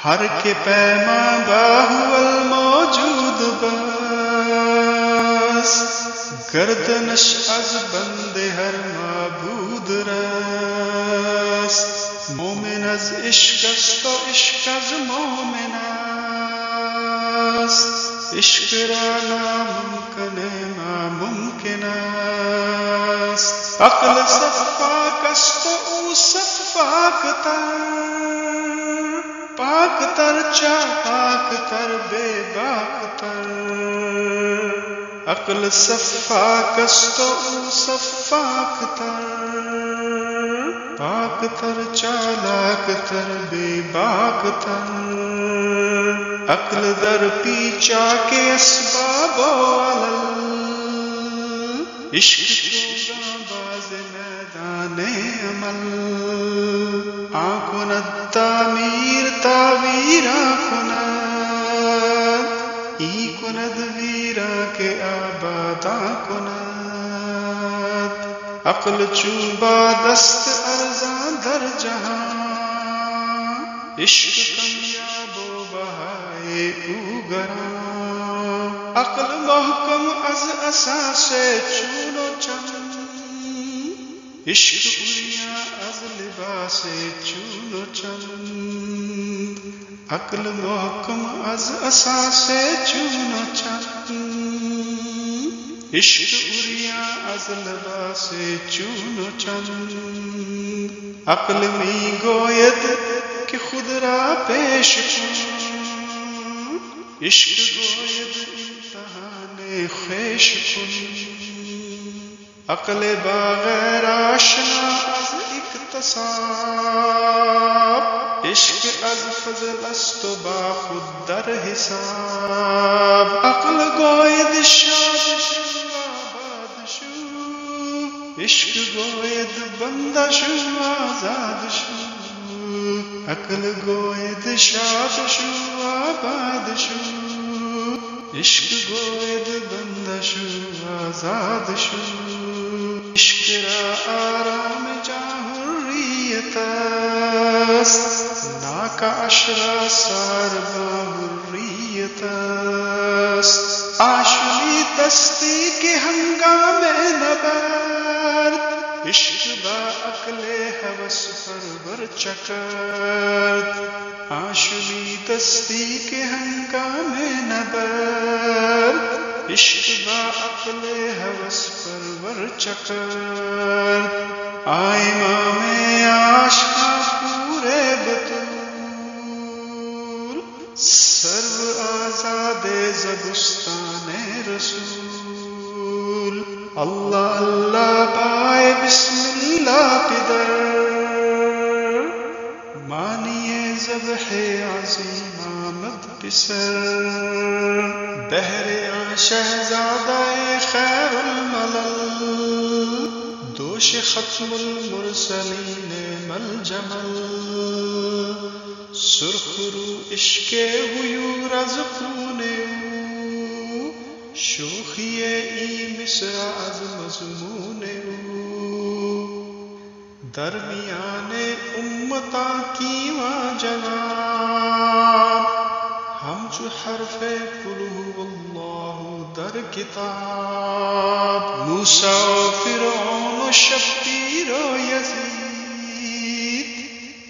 ہر کے پیما باہو الموجود بس گردنش از بند ہر معبود رس مومن از عشق است و عشق از مومن است عشق را ناممکن ممکن است عقل صفاک است و او صفاک پاک تر چاک تر بے باک تر عقل صفاک است و او صفاک تر پاک تر چالاک تر بے باک تر عقل در پیچا کے اسباب و علل عشق کو باز میدان عمل آکند تعمیر تعویرا کند ای کند ویرا کے آبادا کند عقل چوبا دست ارزاں در جہاں عشق کمیاب و بہائے او گراں عقل محکم از اساس چون و چم عشق اریاں از لباس چون و چم عقل محکم از اساس چون و چم عشق اریاں از لباس چون و چم عقل می گوید کہ خود را پیش کن عشق گوید امتحان خویش کن عقل بغیر آشنا از اکتساب عشق از فضل است و با خود در حساب عقل گوید شاد شو آباد شو عشق گوید بندہ شو آزاد شو عقل گوید شاد شو آباد شو عشق گوید بندہ شو آزاد شو عشق را آرام جا حریت است ناکاش را سار با حریت است آشولی دستی کے ہنگام نبرد عشق با عقل حوث پرور چکرد آشولی دستی کے ہنگام نبرد عشق با عقل حوث پرور چکرد امام عاشقاں پورے بطول سرو آزاد زبستان رسول اللہ اللہ بائے بسم اللہ پدر مانیے ذبح عظیم آمد پسر بہر شہزادہ خیر الملل دوش ختم المرسلین مل جمل سرخ رو عشق غیور از خون او شوخی ای مصر از مضمون او درمیان امتا کی جناب ہم جو حرف قل هو اللہ در کتاب موسیٰ و فرعون و شبیر و یزید